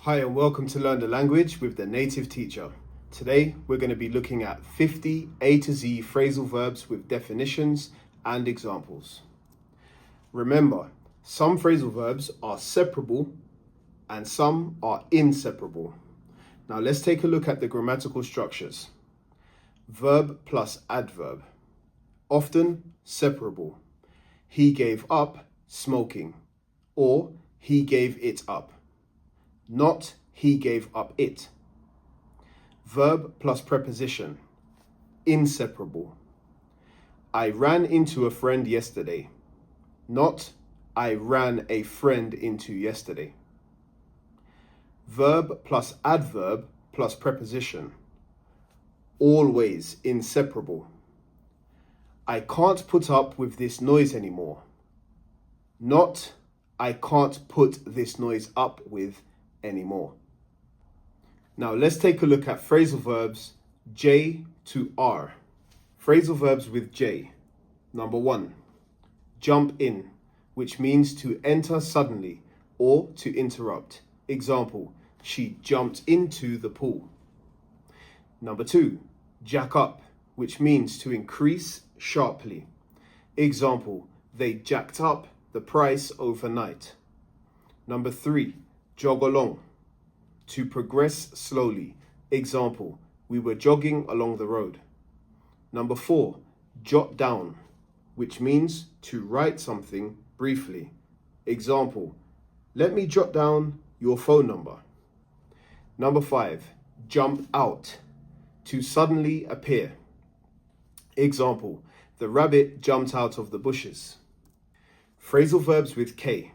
Hi and welcome to Learn the Language with the Native Teacher. Today we're going to be looking at 50 A to Z phrasal verbs with definitions and examples. Remember, some phrasal verbs are separable and some are inseparable. Now let's take a look at the grammatical structures. Verb plus adverb. Often separable. He gave up smoking, or he gave it up. Not he gave up it. Verb plus preposition. Inseparable. I ran into a friend yesterday. Not I ran a friend into yesterday. Verb plus adverb plus preposition. Always inseparable. I can't put up with this noise anymore. Not I can't put this noise up with anymore. Now let's take a look at phrasal verbs J to R. Phrasal verbs with J. Number 1, jump in, which means to enter suddenly or to interrupt. Example, she jumped into the pool. Number 2, jack up, which means to increase sharply. Example, they jacked up the price overnight. Number 3, jog along, to progress slowly. Example, we were jogging along the road. Number 4, jot down, which means to write something briefly. Example, let me jot down your phone number. Number 5, jump out, to suddenly appear. Example, the rabbit jumped out of the bushes. Phrasal verbs with K.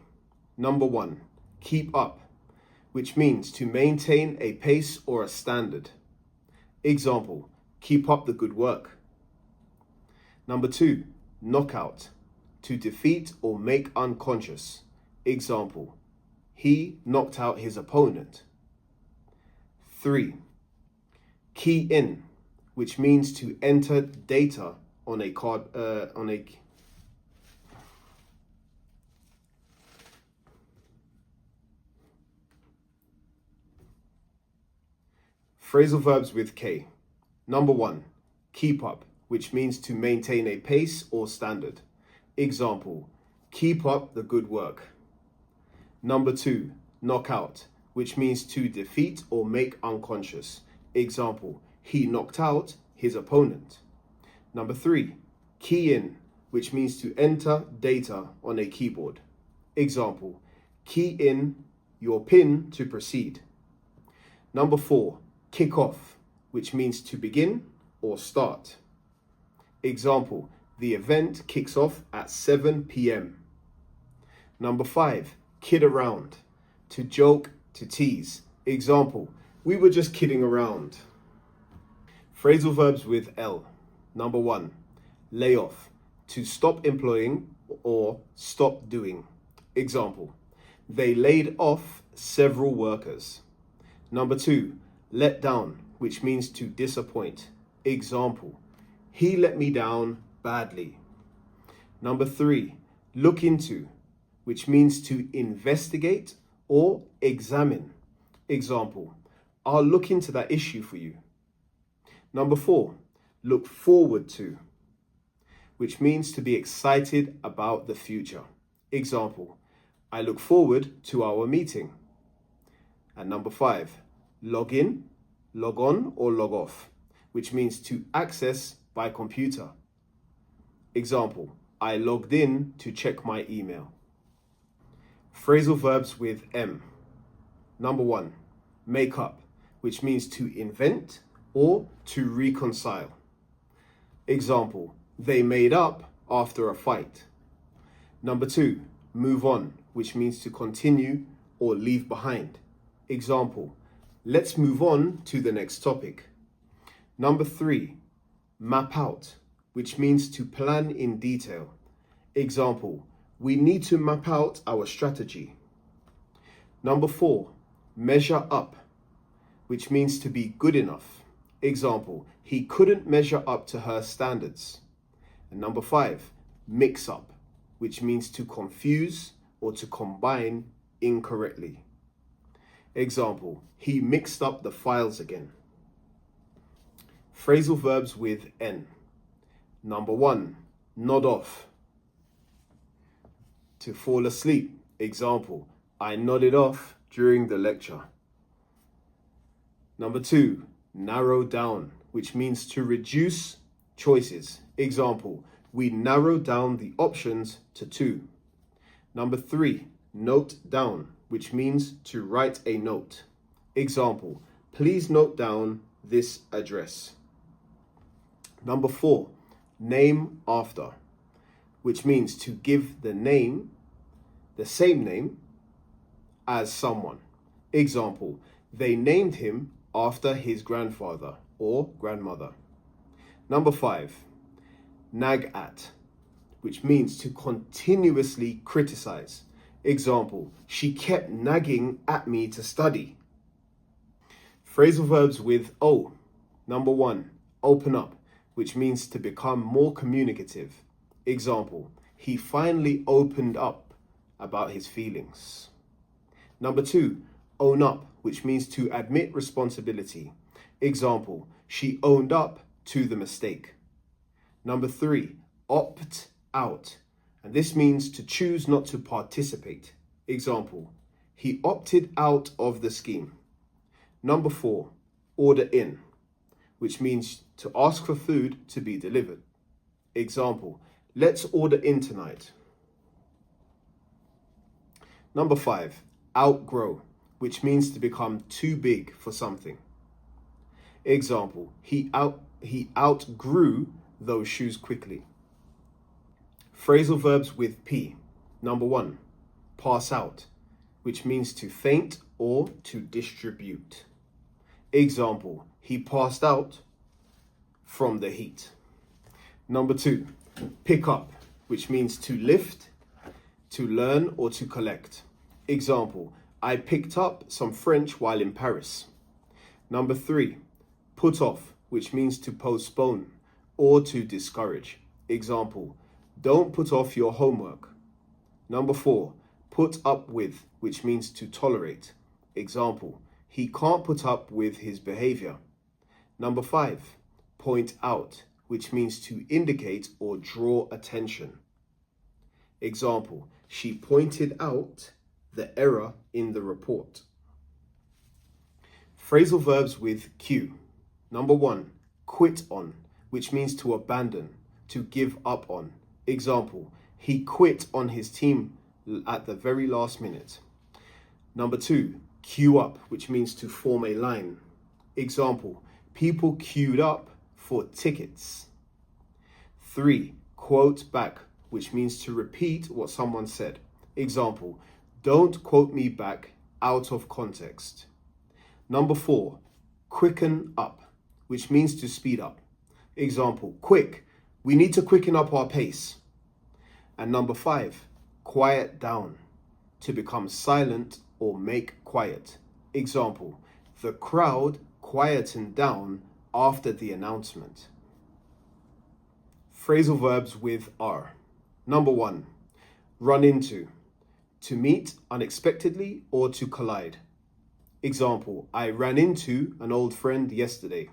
Number 1, keep up, which means to maintain a pace or a standard. Example, keep up the good work. Number 2, knock out, to defeat or make unconscious. Example, he knocked out his opponent. 3, key in, which means to enter data on a card, Phrasal verbs with K. Number 1, keep up, which means to maintain a pace or standard. Example, keep up the good work. Number 2, knock out, which means to defeat or make unconscious. Example, he knocked out his opponent. Number 3, key in, which means to enter data on a keyboard. Example, key in your PIN to proceed. Number 4, kick off, which means to begin or start. Example, the event kicks off at 7 p.m. Number 5, kid around, to joke, to tease. Example, we were just kidding around. Phrasal verbs with L. Number 1, lay off, to stop employing or stop doing. Example, they laid off several workers. Number 2, let down, which means to disappoint. Example, he let me down badly. Number 3, look into, which means to investigate or examine. Example, I'll look into that issue for you. Number 4, look forward to, which means to be excited about the future. Example, I look forward to our meeting. And number 5, log in, log on, or log off, which means to access by computer. Example, I logged in to check my email. Phrasal verbs with M. Number 1, make up, which means to invent or to reconcile. Example, they made up after a fight. Number 2, move on, which means to continue or leave behind. Example, let's move on to the next topic. Number 3, map out, which means to plan in detail. Example, we need to map out our strategy. Number 4, measure up, which means to be good enough. Example, he couldn't measure up to her standards. And number 5, mix up, which means to confuse or to combine incorrectly. Example, he mixed up the files again. Phrasal verbs with N. Number 1, nod off. To fall asleep. Example, I nodded off during the lecture. Number 2, narrow down, which means to reduce choices. Example, we narrowed down the options to 2. Number 3, note down, which means to write a note. Example, please note down this address. Number 4, name after, which means to give the name, the same name as someone. Example, they named him after his grandfather or grandmother. Number 5, nag at, which means to continuously criticize. Example, she kept nagging at me to study. Phrasal verbs with O. Number 1, open up, which means to become more communicative. Example, he finally opened up about his feelings. Number 2, own up, which means to admit responsibility. Example, she owned up to the mistake. Number 3, opt out, and this means to choose not to participate. Example, he opted out of the scheme. Number 4, order in, which means to ask for food to be delivered. Example, let's order in tonight. Number 5, outgrow, which means to become too big for something. Example, he outgrew those shoes quickly. Phrasal verbs with P. Number 1, pass out, which means to faint or to distribute. Example, he passed out from the heat. Number 2, pick up, which means to lift, to learn, or to collect. Example, I picked up some French while in Paris. Number 3, put off, which means to postpone or to discourage. Example, don't put off your homework. Number 4, put up with, which means to tolerate. Example, he can't put up with his behavior. Number 5, point out, which means to indicate or draw attention. Example, she pointed out the error in the report. Phrasal verbs with Q. Number 1, quit on, which means to abandon, to give up on. Example, he quit on his team at the very last minute. Number 2, queue up, which means to form a line. Example, people queued up for tickets. 3, quote back, which means to repeat what someone said. Example, don't quote me back out of context. Number 4, quicken up, which means to speed up. Example, quick, we need to quicken up our pace. And number 5, quiet down, to become silent or make quiet. Example, the crowd quietened down after the announcement. Phrasal verbs with R. Number 1, run into, to meet unexpectedly or to collide. Example, I ran into an old friend yesterday.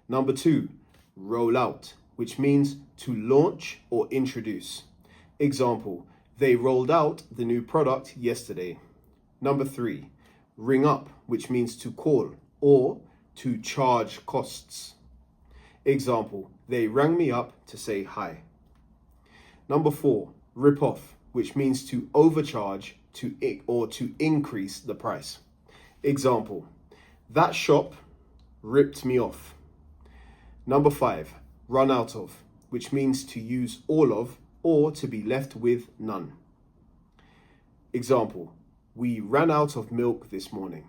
Number 2, roll out, which means to launch or introduce. Example, they rolled out the new product yesterday. Number 3, ring up, which means to call or to charge costs. Example, they rang me up to say hi. Number 4, rip off, which means to overcharge or to increase the price. Example, that shop ripped me off. Number 5, run out of, which means to use all of or to be left with none. Example, we ran out of milk this morning.